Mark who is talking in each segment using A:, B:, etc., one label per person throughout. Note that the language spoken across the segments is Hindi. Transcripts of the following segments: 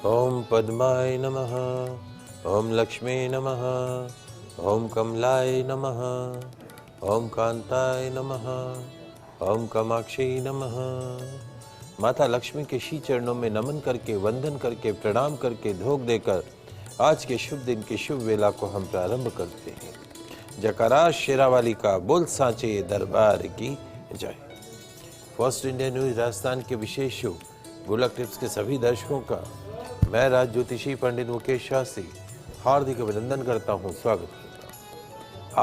A: ओम पद्माय नमः। ओम लक्ष्मी नमः। ओम कमलाय नमः। ओम कांताय नमः। ओम कामाक्षी नमः। माता लक्ष्मी के श्री चरणों में नमन करके, वंदन करके, प्रणाम करके, धोख देकर आज के शुभ दिन की शुभ वेला को हम प्रारंभ करते हैं। जयकारा शेरावाली का, बोल सांचे दरबार की जय। फर्स्ट इंडिया न्यूज राजस्थान के विशेष शो गुल्लक टिप्स के सभी दर्शकों का मैं राज ज्योतिषी पंडित मुकेश शास्त्री हार्दिक अभिनंदन करता हूं, स्वागत करता हूं।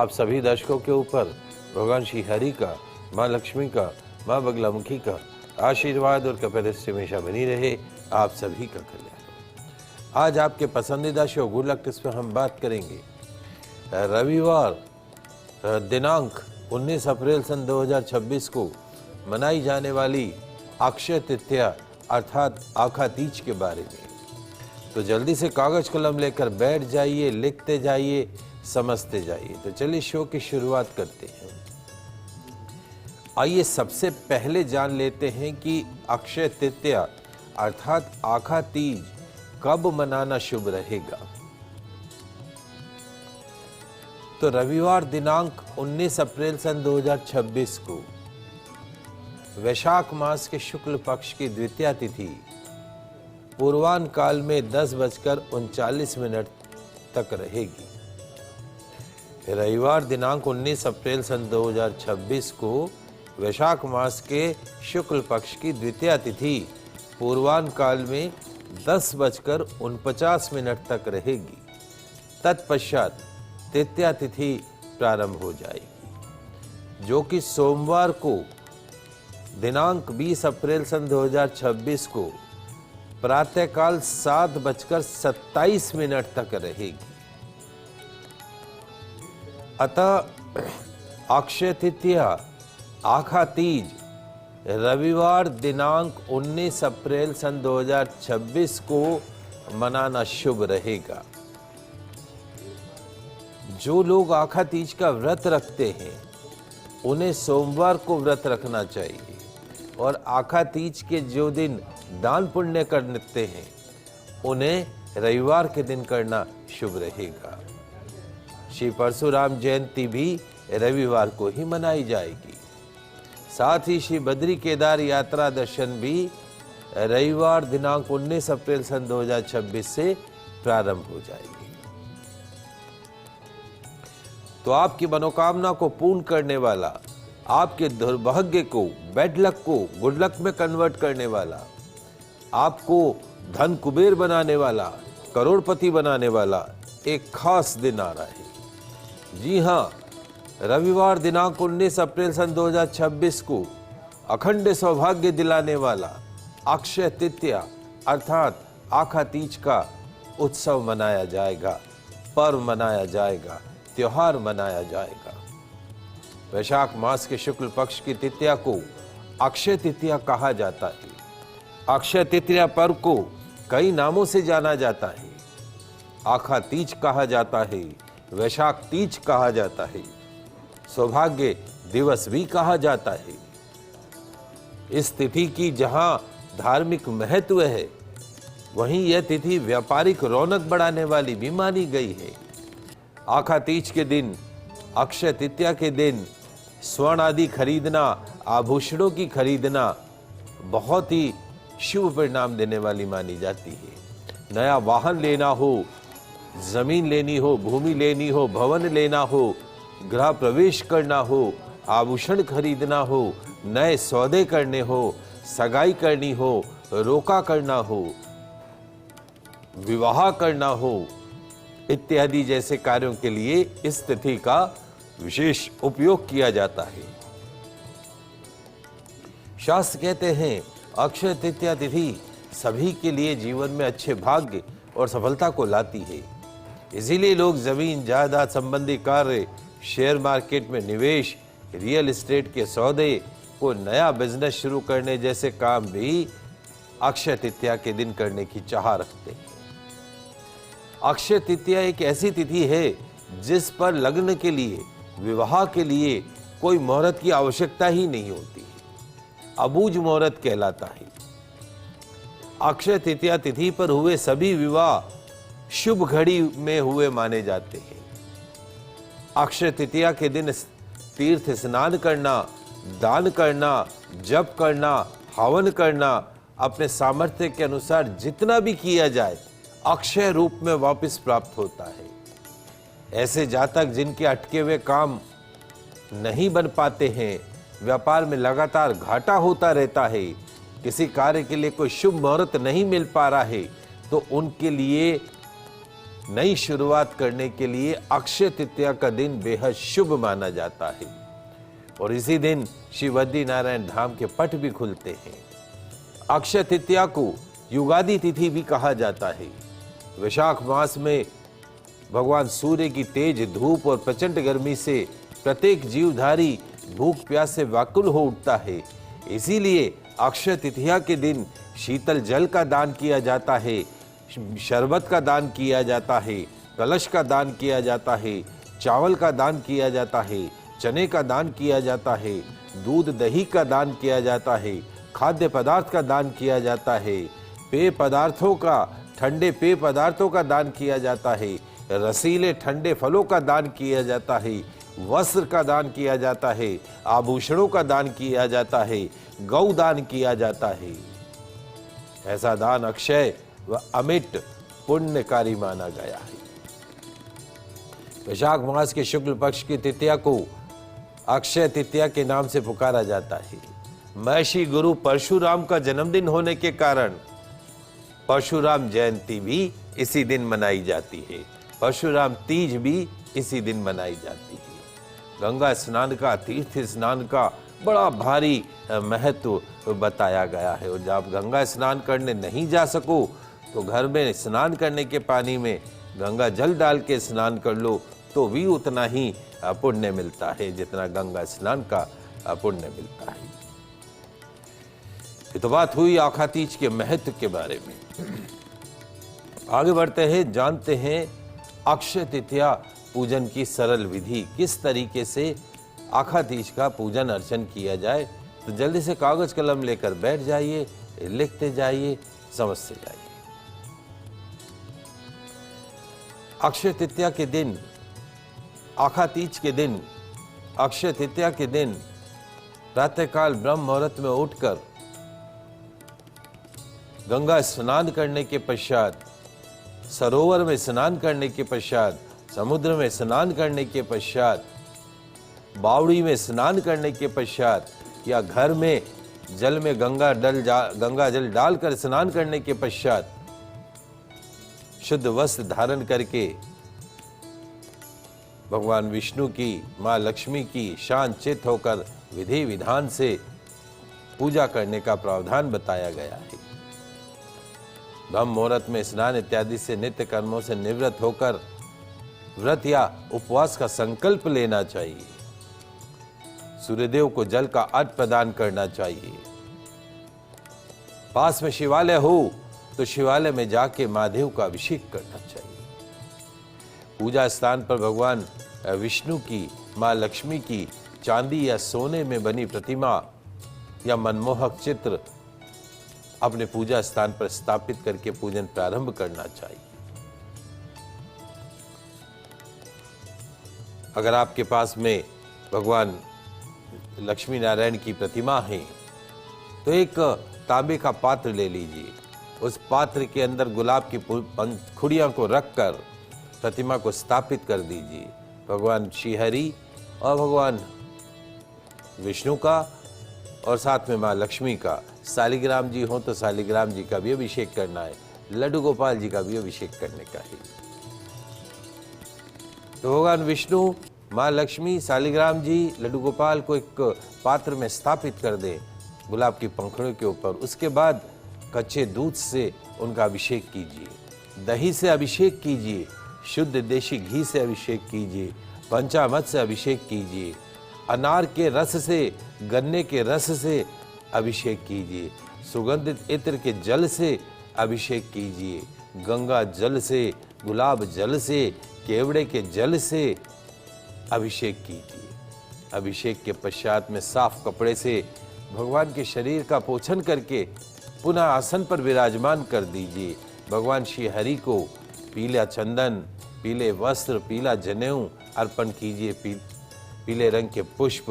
A: आप सभी दर्शकों के ऊपर भगवान श्री हरि का, माँ लक्ष्मी का, माँ बगलामुखी का आशीर्वाद और कपैदृष्टि हमेशा बनी रहे। आप सभी का कल्याण। आज आपके पसंदीदा शो गुल्लक टिप्स में हम बात करेंगे रविवार दिनांक 19 अप्रैल सन 2026 को मनाई जाने वाली अक्षय तृतीया अर्थात आखा तीज के बारे में। तो जल्दी से कागज कलम लेकर बैठ जाइए, लिखते जाइए, समझते जाइए। तो चलिए शो की शुरुआत करते हैं। आइए सबसे पहले जान लेते हैं कि अक्षय तृतीया अर्थात आखा तीज कब मनाना शुभ रहेगा। तो रविवार दिनांक 19 अप्रैल सन 2026 को वैशाख मास के शुक्ल पक्ष की द्वितीया तिथि पूर्वाह्न काल में 10:39 तक रहेगी। रविवार दिनांक 19 अप्रैल सन 2026 को वैशाख मास के शुक्ल पक्ष की द्वितीया तिथि पूर्वाह्न काल में 10:49 तक रहेगी। तत्पश्चात तृतीया तिथि प्रारंभ हो जाएगी, जो कि सोमवार को दिनांक 20 अप्रैल सन 2026 को प्रातःकाल 7:27 तक रहेगी। अतः अक्षय तृतीया आखा तीज रविवार दिनांक 19 अप्रैल सन 2026 को मनाना शुभ रहेगा। जो लोग आखा तीज का व्रत रखते हैं उन्हें सोमवार को व्रत रखना चाहिए और आखा तीज के जो दिन दान पुण्य करते हैं उन्हें रविवार के दिन करना शुभ रहेगा। श्री परशुराम जयंती भी रविवार को ही मनाई जाएगी। साथ ही श्री बद्री केदार यात्रा दर्शन भी रविवार दिनांक 19 अप्रैल सन 2026 से प्रारंभ हो जाएगी। तो आपकी मनोकामना को पूर्ण करने वाला, आपके दुर्भाग्य को, बैड लक को गुड लक में कन्वर्ट करने वाला, आपको धन कुबेर बनाने वाला, करोड़पति बनाने वाला एक खास दिन आ रहा है। जी हाँ, रविवार दिनांक 19 अप्रैल सन 2026 को अखंड सौभाग्य दिलाने वाला अक्षय तृतीया अर्थात आखा तीज का उत्सव मनाया जाएगा, पर्व मनाया जाएगा, त्योहार मनाया जाएगा। वैशाख मास के शुक्ल पक्ष की तृतीया को अक्षय तृतीया कहा जाता है। अक्षय तृतीया पर्व को कई नामों से जाना जाता है। आखा तीज कहा जाता है, वैशाख तीज कहा जाता है, सौभाग्य दिवस भी कहा जाता है। इस तिथि की जहां धार्मिक महत्व है, वहीं यह तिथि व्यापारिक रौनक बढ़ाने वाली भी मानी गई है। आखा तीज के दिन, अक्षय तृतीया के दिन स्वर्ण आदि खरीदना, आभूषणों की खरीदना बहुत ही शुभ परिणाम देने वाली मानी जाती है। नया वाहन लेना हो, जमीन लेनी हो, भूमि लेनी हो, भवन लेना हो, गृह प्रवेश करना हो, आभूषण खरीदना हो, नए सौदे करने हो, सगाई करनी हो, रोका करना हो, विवाह करना हो इत्यादि जैसे कार्यों के लिए इस तिथि का विशेष उपयोग किया जाता है। शास्त्र कहते हैं अक्षय तृतीया तिथि सभी के लिए जीवन में अच्छे भाग्य और सफलता को लाती है। इसीलिए लोग जमीन जायदाद संबंधी कार्य, शेयर मार्केट में निवेश, रियल एस्टेट के सौदे को नया बिजनेस शुरू करने जैसे काम भी अक्षय तृतीया के दिन करने की चाह रखते हैं। अक्षय तृतीया एक ऐसी तिथि है जिस पर लग्न के लिए, विवाह के लिए कोई मुहूर्त की आवश्यकता ही नहीं होती है। अबूझ मुहूर्त कहलाता है। अक्षय तृतीया तिथि पर हुए सभी विवाह शुभ घड़ी में हुए माने जाते हैं। अक्षय तृतीया के दिन तीर्थ स्नान करना, दान करना, जप करना, हवन करना, अपने सामर्थ्य के अनुसार जितना भी किया जाए अक्षय रूप में वापस प्राप्त होता है। ऐसे जातक जिनके अटके हुए काम नहीं बन पाते हैं, व्यापार में लगातार घाटा होता रहता है, किसी कार्य के लिए कोई शुभ मुहूर्त नहीं मिल पा रहा है, तो उनके लिए नई शुरुआत करने के लिए अक्षय तृतीया का दिन बेहद शुभ माना जाता है। और इसी दिन श्री बद्री नारायण धाम के पट भी खुलते हैं। अक्षय तृतीया को युगादि तिथि भी कहा जाता है। वैशाख मास में भगवान सूर्य की तेज धूप और प्रचंड गर्मी से प्रत्येक जीवधारी भूख प्यास से व्याकुल हो उठता है। इसीलिए अक्षय तृतीया के दिन शीतल जल का दान किया जाता है, शरबत का दान किया जाता है, कलश का दान किया जाता है, चावल का दान किया जाता है, चने का दान किया जाता है, दूध दही का दान किया जाता है, खाद्य पदार्थ का दान किया जाता है, पेय पदार्थों का, ठंडे पेय पदार्थों का दान किया जाता है, रसीले ठंडे फलों का दान किया जाता है, वस्त्र का दान किया जाता है, आभूषणों का दान किया जाता है, गौ दान किया जाता है। ऐसा दान अक्षय व अमिट पुण्यकारी माना गया है। वैशाख मास के शुक्ल पक्ष की तृतीया को अक्षय तृतीया के नाम से पुकारा जाता है। महर्षि गुरु परशुराम का जन्मदिन होने के कारण परशुराम जयंती भी इसी दिन मनाई जाती है। परशुराम तीज भी इसी दिन मनाई जाती है। गंगा स्नान का, तीर्थ स्नान का बड़ा भारी महत्व बताया गया है। और जब आप गंगा स्नान करने नहीं जा सको तो घर में स्नान करने के पानी में गंगा जल डाल के स्नान कर लो तो भी उतना ही पुण्य मिलता है जितना गंगा स्नान का पुण्य मिलता है। ये तो बात हुई आखातीज के महत्व के बारे में। आगे बढ़ते हैं, जानते हैं अक्षय तृतीया पूजन की सरल विधि, किस तरीके से आखातीज का पूजन अर्चन किया जाए। तो जल्दी से कागज कलम लेकर बैठ जाइए, लिखते जाइए, समझते जाइए। अक्षय तृतीया के दिन, आखातीज के दिन, अक्षय तृतीया के दिन प्रातःकाल ब्रह्म मुहूर्त में उठकर गंगा स्नान करने के पश्चात, सरोवर में स्नान करने के पश्चात, समुद्र में स्नान करने के पश्चात, बावड़ी में स्नान करने के पश्चात या घर में जल में गंगा जल डालकर स्नान करने के पश्चात शुद्ध वस्त्र धारण करके भगवान विष्णु की, माँ लक्ष्मी की शांत चित्त होकर विधि विधान से पूजा करने का प्रावधान बताया गया है। ब्रह्म मुहूर्त में स्नान इत्यादि से नित्य कर्मों से निवृत्त होकर व्रत या उपवास का संकल्प लेना चाहिए। सूर्यदेव को जल का अर्घ्य प्रदान करना चाहिए। पास में शिवालय हो तो शिवालय में जाके महादेव का अभिषेक करना चाहिए। पूजा स्थान पर भगवान विष्णु की, माँ लक्ष्मी की चांदी या सोने में बनी प्रतिमा या मनमोहक चित्र अपने पूजा स्थान पर स्थापित करके पूजन प्रारंभ करना चाहिए। अगर आपके पास में भगवान लक्ष्मी नारायण की प्रतिमा है तो एक तांबे का पात्र ले लीजिए। उस पात्र के अंदर गुलाब की खुड़ियां को रखकर प्रतिमा को स्थापित कर दीजिए। भगवान श्रीहरि और भगवान विष्णु का और साथ में माँ लक्ष्मी का, शालिग्राम जी हो तो शालिग्राम जी का भी अभिषेक करना है, लड्डू गोपाल जी का भी अभिषेक करने का है। तो भगवान विष्णु, माँ लक्ष्मी, शालिग्राम जी, लड्डू गोपाल को एक पात्र में स्थापित कर दें गुलाब की पंखुड़ियों के ऊपर। उसके बाद कच्चे दूध से उनका अभिषेक कीजिए, दही से अभिषेक कीजिए, शुद्ध देशी घी से अभिषेक कीजिए, पंचामृत से अभिषेक कीजिए, अनार के रस से, गन्ने के रस से अभिषेक कीजिए, सुगंधित इत्र के जल से अभिषेक कीजिए, गंगा जल से, गुलाब जल से, केवड़े के जल से अभिषेक कीजिए। अभिषेक के पश्चात में साफ कपड़े से भगवान के शरीर का पोछन करके पुनः आसन पर विराजमान कर दीजिए। भगवान श्री हरि को पीला चंदन, पीले वस्त्र, पीला जनेऊ अर्पण कीजिए, पीले रंग के पुष्प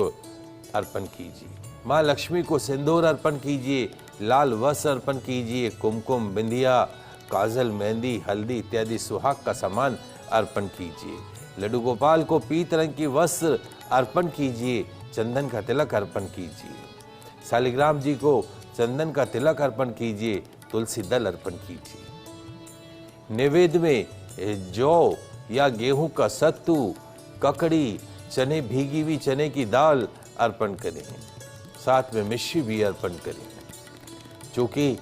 A: अर्पण कीजिए। माँ लक्ष्मी को सिंदूर अर्पण कीजिए, लाल वस्त्र अर्पण कीजिए, कुमकुम, बिंदिया, काजल, मेहंदी, हल्दी इत्यादि सुहाग का सामान अर्पण कीजिए। लड्डू गोपाल को पीत रंग की वस्त्र अर्पण कीजिए, चंदन का तिलक अर्पण कीजिए। शालिग्राम जी को चंदन का तिलक अर्पण कीजिए, तुलसी दल अर्पण कीजिए। नैवेद्य में जौ या गेहूं का सत्तू, ककड़ी, चने, भीगी हुई चने की दाल अर्पण करें, साथ में मिश्री भी अर्पण करें। क्योंकि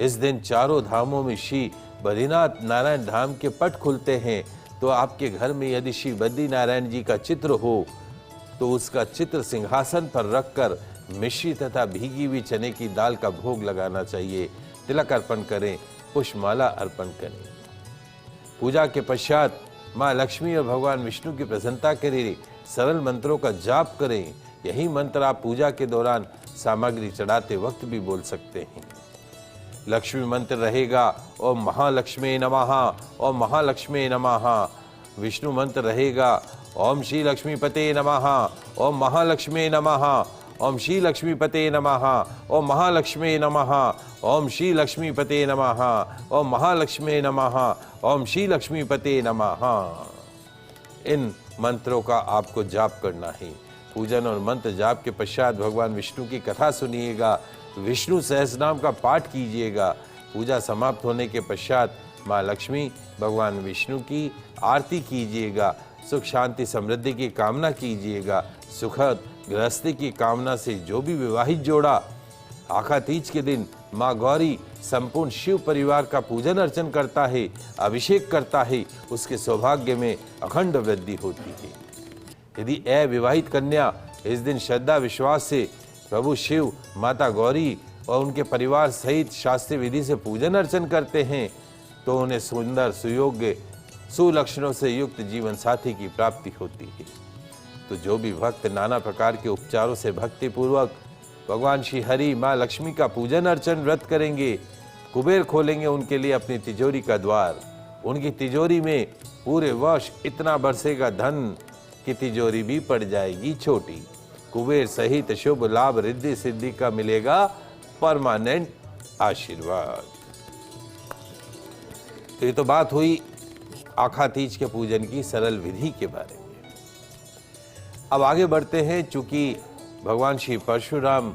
A: इस दिन चारों धामों में श्री बद्रीनाथ नारायण धाम के पट खुलते हैं, तो आपके घर में यदि श्री बद्री नारायण जी का चित्र हो तो उसका चित्र सिंहासन पर रखकर मिश्री तथा भीगी हुई चने की दाल का भोग लगाना चाहिए। तिलक अर्पण करें, पुष्पमाला अर्पण करें। पूजा के पश्चात माँ लक्ष्मी और भगवान विष्णु की प्रसन्नता के लिए सरल मंत्रों का जाप करें। यही मंत्र आप पूजा के दौरान सामग्री चढ़ाते वक्त भी बोल सकते हैं। लक्ष्मी मंत्र रहेगा ओम महालक्ष्मी नमः, ओम महालक्ष्मी नमः। विष्णु मंत्र रहेगा ओम श्री लक्ष्मीपते नमः, ओम महालक्ष्मी नमः, ओम श्री लक्ष्मीपते नमः, ओम महालक्ष्मी नमः, ओम श्री लक्ष्मीपते नमः, ओम महालक्ष्मी नमः, ओम श्री लक्ष्मीपते नमः। इन मंत्रों का आपको जाप करना है। पूजन और मंत्र जाप के पश्चात भगवान विष्णु की कथा सुनिएगा, विष्णु सहस्रनाम का पाठ कीजिएगा। पूजा समाप्त होने के पश्चात माँ लक्ष्मी, भगवान विष्णु की आरती कीजिएगा। सुख शांति समृद्धि की कामना कीजिएगा। सुखद गृहस्थी की कामना से जो भी विवाहित जोड़ा आखा तीज के दिन माँ गौरी संपूर्ण शिव परिवार का पूजन अर्चन करता है, अभिषेक करता है, उसके सौभाग्य में अखंड वृद्धि होती है। यदि अविवाहित कन्या इस दिन श्रद्धा विश्वास से प्रभु शिव, माता गौरी और उनके परिवार सहित शास्त्रीय विधि से पूजन अर्चन करते हैं तो उन्हें सुंदर, सुयोग्य, सुलक्षणों से युक्त जीवन साथी की प्राप्ति होती है। तो जो भी भक्त नाना प्रकार के उपचारों से भक्ति पूर्वक भगवान श्री हरि, माँ लक्ष्मी का पूजन अर्चन व्रत करेंगे, कुबेर खोलेंगे उनके लिए अपनी तिजोरी का द्वार। उनकी तिजोरी में पूरे वर्ष इतना बरसेगा धन कि तिजोरी भी पड़ जाएगी छोटी। कुबेर सहित शुभ लाभ, रिद्धि सिद्धि का मिलेगा परमानेंट आशीर्वाद। तो ये तो बात हुई आखा तीज के पूजन की सरल विधि के बारे में। अब आगे बढ़ते हैं। चूंकि भगवान श्री परशुराम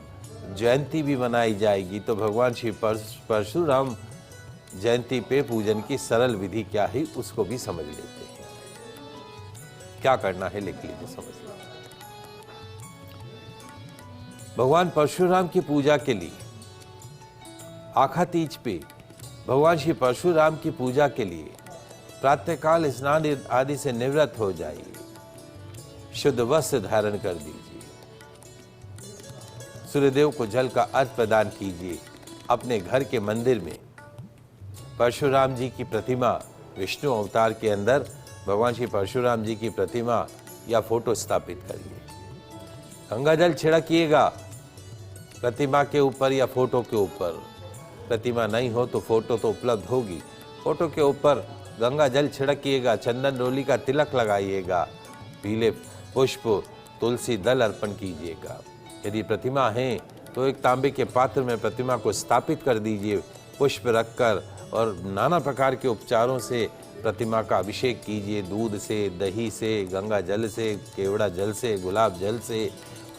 A: जयंती भी मनाई जाएगी, तो भगवान श्री परशुराम जयंती पे पूजन की सरल विधि क्या है उसको भी समझ लेते हैं। क्या करना है लिख लीजिए, समझ लीजिए। भगवान परशुराम की पूजा के लिए आखा तीज पे भगवान श्री परशुराम की पूजा के लिए प्रातःकाल स्नान आदि से निवृत्त हो जाइए, शुद्ध वस्त्र धारण कर दीजिए, सूर्यदेव को जल का अर्घ्य प्रदान कीजिए। अपने घर के मंदिर में परशुराम जी की प्रतिमा, विष्णु अवतार के अंदर भगवान श्री परशुराम जी की प्रतिमा या फोटो स्थापित करिए। गंगा जल छिड़किएगा प्रतिमा के ऊपर या फोटो के ऊपर। प्रतिमा नहीं हो तो फोटो तो उपलब्ध होगी। फोटो के ऊपर गंगा जल छिड़किएगा, चंदन रोली का तिलक लगाइएगा, पीले पुष्प, तुलसी दल अर्पण कीजिएगा। यदि प्रतिमा है तो एक तांबे के पात्र में प्रतिमा को स्थापित कर दीजिए, पुष्प रखकर, और नाना प्रकार के उपचारों से प्रतिमा का अभिषेक कीजिए। दूध से, दही से, गंगा जल से, केवड़ा जल से, गुलाब जल से,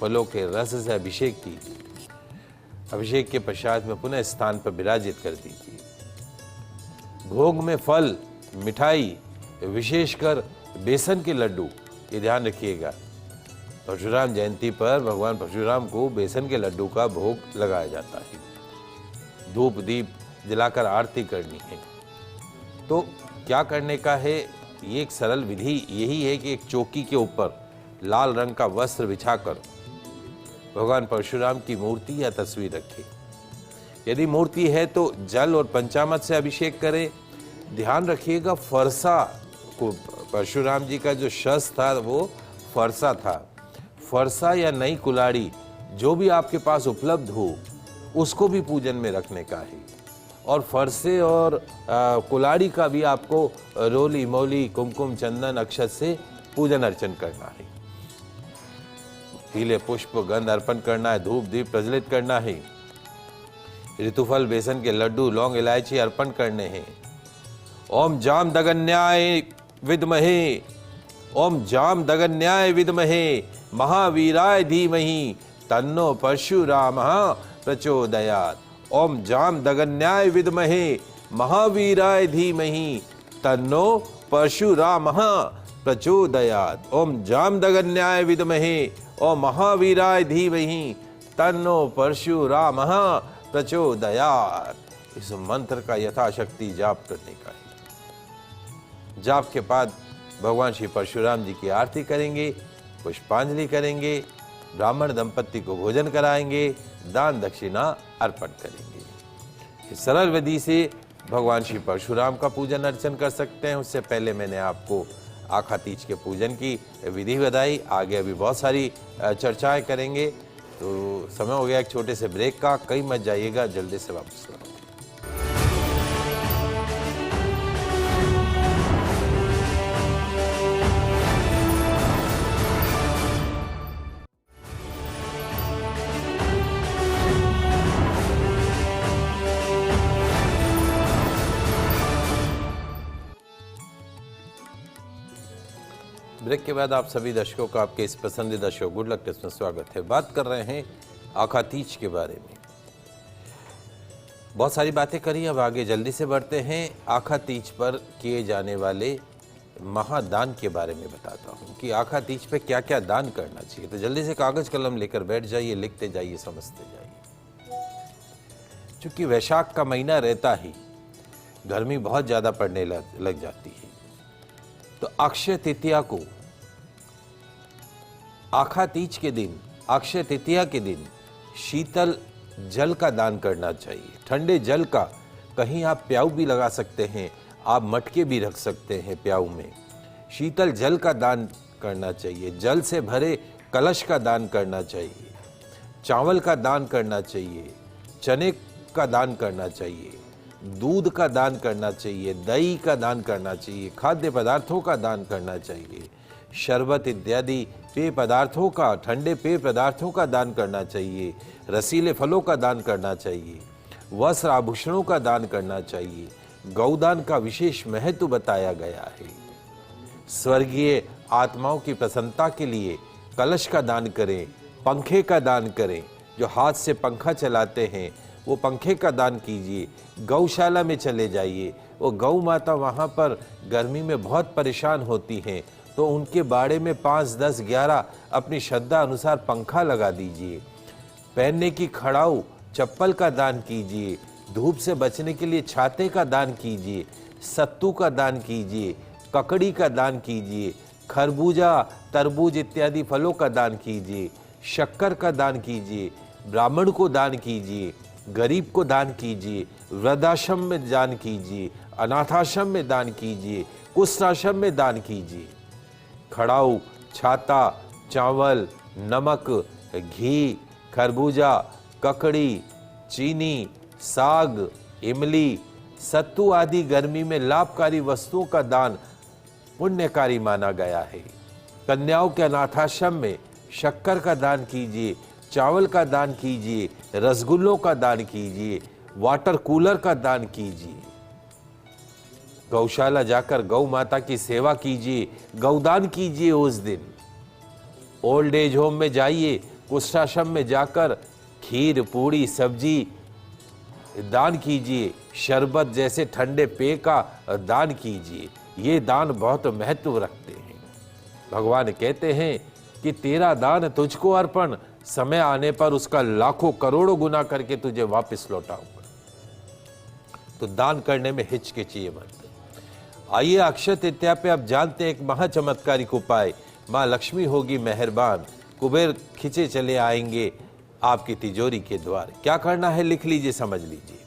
A: फलों के रस से अभिषेक कीजिए। अभिषेक के पश्चात में पुनः स्थान पर विराजित कर दीजिए। भोग में फल, मिठाई, विशेषकर बेसन के लड्डू, ये ध्यान रखिएगा। परशुराम जयंती पर भगवान परशुराम को बेसन के लड्डू का भोग लगाया जाता है। धूप दीप जलाकर आरती करनी है। तो क्या करने का है, ये एक सरल विधि यही है कि एक चौकी के ऊपर लाल रंग का वस्त्र बिछाकर भगवान परशुराम की मूर्ति या तस्वीर रखें। यदि मूर्ति है तो जल और पंचामृत से अभिषेक करें। ध्यान रखिएगा फरसा को, परशुराम जी का जो शस्त्र था वो फरसा था। फरसा या नई कुल्हाड़ी जो भी आपके पास उपलब्ध हो उसको भी पूजन में रखने का है। और फरसे और कुलाड़ी का भी आपको रोली मोली कुमकुम चंदन अक्षत से पूजन अर्चन करना है। पीले पुष्प गंध अर्पण करना है, धूप दीप प्रज्वलित करना है, ऋतुफल बेसन के लड्डू लौंग इलायची अर्पण करने हैं। ओम जाम दगन्याय विद्महे, ओम जाम दगन्याय विद्महे महावीराय धीमहि तन्नो परशुरामः प्रचोदयात्। ओम जाम दगन्याय विद्महे महावीराय धीमहि तन्नो परशुरामः प्रचोदयात्। ओम जाम दगन्याय विद्महे ओम महावीराय धीमहि तन्नो परशुरामः प्रचोदयात्। इस मंत्र का यथाशक्ति जाप करने का है। जाप के बाद भगवान श्री परशुराम जी की आरती करेंगे, पुष्पांजलि करेंगे, ब्राह्मण दंपति को भोजन कराएंगे, दान दक्षिणा अर्पण करेंगे। इस सरल विधि से भगवान श्री परशुराम का पूजन अर्चन कर सकते हैं। उससे पहले मैंने आपको आखा तीज के पूजन की विधि बताई। आगे अभी बहुत सारी चर्चाएं करेंगे। तो समय हो गया एक छोटे से ब्रेक का। कहीं मत जाइएगा, जल्दी से वापस लौटें। ब्रेक के बाद आप सभी दर्शकों का आपके इस पसंदीदा शो गुड लक टिप्स में स्वागत है। बात कर रहे हैं आखा तीज के बारे में। बहुत सारी बातें करी, अब आगे जल्दी से बढ़ते हैं। आखा तीज पर किए जाने वाले महादान के बारे में बताता हूं कि आखा तीज पे क्या क्या दान करना चाहिए। तो जल्दी से कागज कलम लेकर बैठ जाइए, लिखते जाइए, समझते जाइए। चूंकि वैशाख का महीना रहता ही गर्मी बहुत ज़्यादा पड़ने लग जाती है, तो अक्षय तृतीया को, आखा तीज के दिन, अक्षय तृतीया के दिन शीतल जल का दान करना चाहिए। ठंडे जल का कहीं आप प्याऊ भी लगा सकते हैं, आप मटके भी रख सकते हैं प्याऊ में। शीतल जल का दान करना चाहिए। जल से भरे कलश का दान करना चाहिए। चावल का दान करना चाहिए। चने का दान करना चाहिए। दूध का दान करना चाहिए। दही का दान करना चाहिए। खाद्य पदार्थों का दान करना चाहिए। शरबत इत्यादि पेय पदार्थों का, ठंडे पेय पदार्थों का दान करना चाहिए। रसीले फलों का दान करना चाहिए। वस्त्र आभूषणों का दान करना चाहिए। गौदान का विशेष महत्व बताया गया है। स्वर्गीय आत्माओं की प्रसन्नता के लिए कलश का दान करें। पंखे का दान करें। जो हाथ से पंखा चलाते हैं वो पंखे का दान कीजिए। गौशाला में चले जाइए। वो गौ माता वहाँ पर गर्मी में बहुत परेशान होती हैं, तो उनके बाड़े में 5, 10, 11 अपनी श्रद्धा अनुसार पंखा लगा दीजिए। पहनने की खड़ाऊ चप्पल का दान कीजिए। धूप से बचने के लिए छाते का दान कीजिए। सत्तू का दान कीजिए। ककड़ी का दान कीजिए। खरबूजा, तरबूज इत्यादि फलों का दान कीजिए। शक्कर का दान कीजिए। ब्राह्मण को दान कीजिए। गरीब को दान कीजिए। वृद्धाश्रम में दान कीजिए। अनाथाश्रम में दान कीजिए। कुष्ठाश्रम में दान कीजिए। खड़ाऊ, छाता, चावल, नमक, घी, खरबूजा, ककड़ी, चीनी, साग, इमली, सत्तू आदि गर्मी में लाभकारी वस्तुओं का दान पुण्यकारी माना गया है। कन्याओं के अनाथाश्रम में शक्कर का दान कीजिए। चावल का दान कीजिए। रसगुल्लों का दान कीजिए। वाटर कूलर का दान कीजिए। गौशाला जाकर गौ माता की सेवा कीजिए। गौदान कीजिए उस दिन। ओल्ड एज होम में जाइए, कुष्ठाश्रम में जाकर खीर, पूड़ी, सब्जी दान कीजिए। शरबत जैसे ठंडे पेय का दान कीजिए। ये दान बहुत महत्व रखते हैं। भगवान कहते हैं कि तेरा दान तुझको अर्पण, समय आने पर उसका लाखों करोड़ों गुना करके तुझे वापस लौटाऊंगा। तो दान करने में हिचकिचाइए मत। आइए अक्षय तृतीया पे आप जानते हैं एक महाचमत्कारिक उपाय। माँ लक्ष्मी होगी मेहरबान, कुबेर खिंचे चले आएंगे आपकी तिजोरी के द्वार। क्या करना है लिख लीजिए, समझ लीजिए।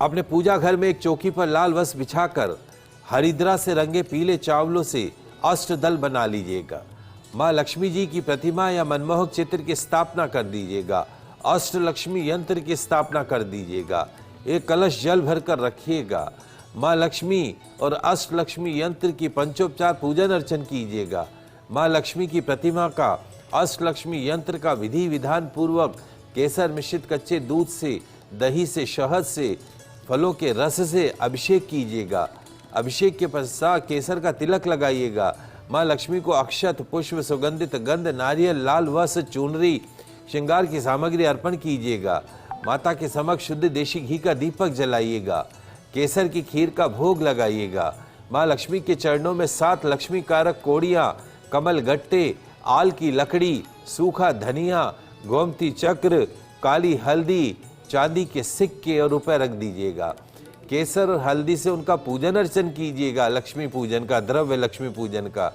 A: अपने पूजा घर में एक चौकी पर लाल वस्त्र बिछाकर हरिद्रा से रंगे पीले चावलों से अष्टदल बना लीजिएगा माँ लक्ष्मी जी की प्रतिमा या मनमोहक चित्र की स्थापना कर दीजिएगा। अष्टलक्ष्मी यंत्र की स्थापना कर दीजिएगा। एक कलश जल भरकर रखिएगा। माँ लक्ष्मी और अष्टलक्ष्मी यंत्र की पंचोपचार पूजन अर्चन कीजिएगा। माँ लक्ष्मी की प्रतिमा का, अष्टलक्ष्मी यंत्र का विधि विधान पूर्वक केसर मिश्रित कच्चे दूध से, दही से, शहद से, फलों के रस से अभिषेक कीजिएगा। अभिषेक के पश्चात केसर का तिलक लगाइएगा। माँ लक्ष्मी को अक्षत, पुष्प, सुगंधित गंध, नारियल, लाल वस्त्र, चुनरी, श्रृंगार की सामग्री अर्पण कीजिएगा। माता के समक्ष शुद्ध देशी घी का दीपक जलाइएगा। केसर की खीर का भोग लगाइएगा। माँ लक्ष्मी के चरणों में 7 लक्ष्मी कारक कोड़ियाँ, कमल गट्टे, आल की लकड़ी, सूखा धनिया, गोमती चक्र, काली हल्दी, चांदी के सिक्के और रुपए रख दीजिएगा। केसर और हल्दी से उनका पूजन अर्चन कीजिएगा। लक्ष्मी पूजन का, द्रव्य लक्ष्मी पूजन का।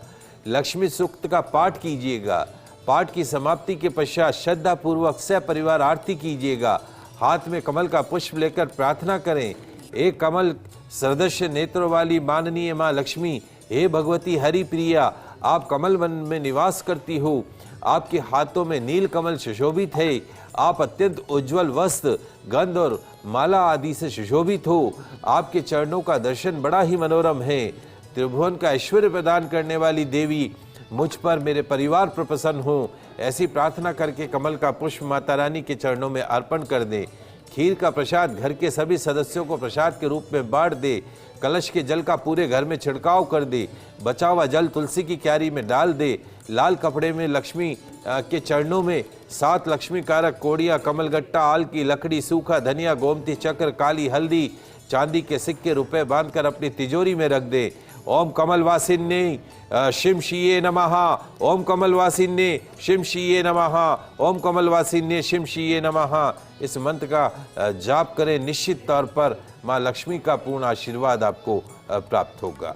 A: लक्ष्मी सूक्त का पाठ कीजिएगा। पाठ की समाप्ति के पश्चात श्रद्धा पूर्वक सपरिवार आरती कीजिएगा। हाथ में कमल का पुष्प लेकर प्रार्थना करें। एक कमल सदृश्य नेत्रों वाली माननीय माँ लक्ष्मी, हे भगवती हरि प्रिया, आप कमल वन में निवास करती हो। आपके हाथों में नील कमल सुशोभित है। आप अत्यंत उज्जवल वस्त्र, गंध और माला आदि से सुशोभित हो। आपके चरणों का दर्शन बड़ा ही मनोरम है। त्रिभुवन का ऐश्वर्य प्रदान करने वाली देवी, मुझ पर, मेरे परिवार पर प्रसन्न हो। ऐसी प्रार्थना करके कमल का पुष्प माता रानी के चरणों में अर्पण कर दें। खीर का प्रसाद घर के सभी सदस्यों को प्रसाद के रूप में बांट दे। कलश के जल का पूरे घर में छिड़काव कर दे। बचा हुआ जल तुलसी की क्यारी में डाल दे। लाल कपड़े में लक्ष्मी के चरणों में 7 लक्ष्मी कारक कोड़ियाँ, कमलगट्टा, आल की लकड़ी, सूखा धनिया, गोमती चक्र, काली हल्दी, चांदी के सिक्के, रुपए बांधकर अपनी तिजोरी में रख दे। ओम कमलवासिन्ये शिम शिये नमः। ओम कमलवासिन्ये शिम शिये नमः। ओम कमलवासिन्ये शिम शिये नमः। इस मंत्र का जाप करें। निश्चित तौर पर माँ लक्ष्मी का पूर्ण आशीर्वाद आपको प्राप्त होगा।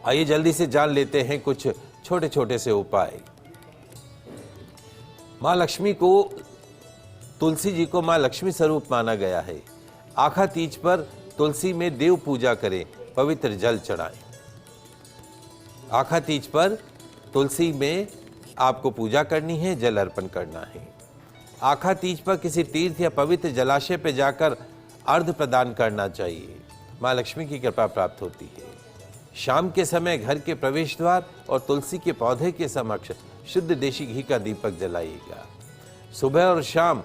A: आइए जल्दी से जान लेते हैं कुछ छोटे छोटे से उपाय। माँ लक्ष्मी को, तुलसी जी को माँ लक्ष्मी स्वरूप माना गया है। आखा तीज पर तुलसी में देव पूजा करें, पवित्र जल चढ़ाएं। आखा तीज पर तुलसी में आपको पूजा करनी है, जल अर्पण करना है। आखा तीज पर किसी तीर्थ या पवित्र जलाशय पर जाकर अर्घ प्रदान करना चाहिए। माँ लक्ष्मी की कृपा प्राप्त होती है। शाम के समय घर के प्रवेश द्वार और तुलसी के पौधे के समक्ष शुद्ध देशी घी का दीपक जलाइएगा। सुबह और शाम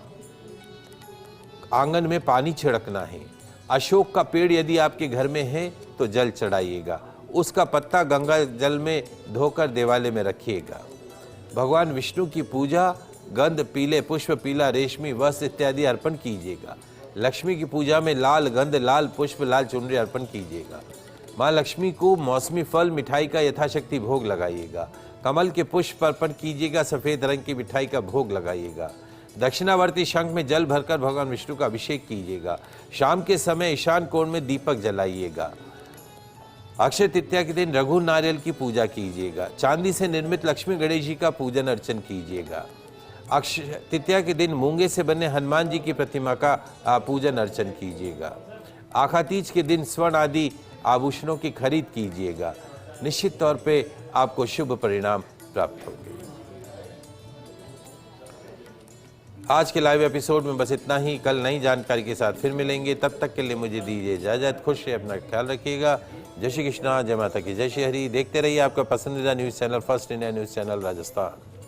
A: आंगन में पानी छिड़कना है। अशोक का पेड़ यदि आपके घर में है तो जल चढ़ाइएगा। उसका पत्ता गंगा जल में धोकर देवालय में रखिएगा। भगवान विष्णु की पूजा गंध, पीले पुष्प, पीला रेशमी वस्त्र इत्यादि अर्पण कीजिएगा। लक्ष्मी की पूजा में लाल गंध, लाल पुष्प, लाल चुनरी अर्पण कीजिएगा। माँ लक्ष्मी को मौसमी फल, मिठाई का यथाशक्ति भोग लगाइएगा। कमल के पुष्प अर्पण कीजिएगा। सफेद रंग की मिठाई का भोग लगाइएगा। दक्षिणावर्ती शंख में जल भरकर भगवान विष्णु का अभिषेक कीजिएगा। शाम के समय ईशान कोण में दीपक जलाइएगा। अक्षय तृतीया के दिन रघु नारियल की पूजा कीजिएगा। चांदी से निर्मित लक्ष्मी गणेश जी का पूजन अर्चन कीजिएगा। अक्षय तृतीया के दिन मूंगे से बने हनुमान जी की प्रतिमा का पूजन अर्चन कीजिएगा। आखा तीज के दिन स्वर्ण आदि आभूषणों की खरीद कीजिएगा। निश्चित तौर पे आपको शुभ परिणाम प्राप्त होंगे। आज के लाइव एपिसोड में बस इतना ही। कल नई जानकारी के साथ फिर मिलेंगे। तब तक के लिए मुझे दीजिए इजाजत। खुश है, अपना ख्याल रखिएगा। जय श्री कृष्णा, जय माता की जय श्री हरि। देखते रहिए आपका पसंदीदा news channel first India news channel Rajasthan.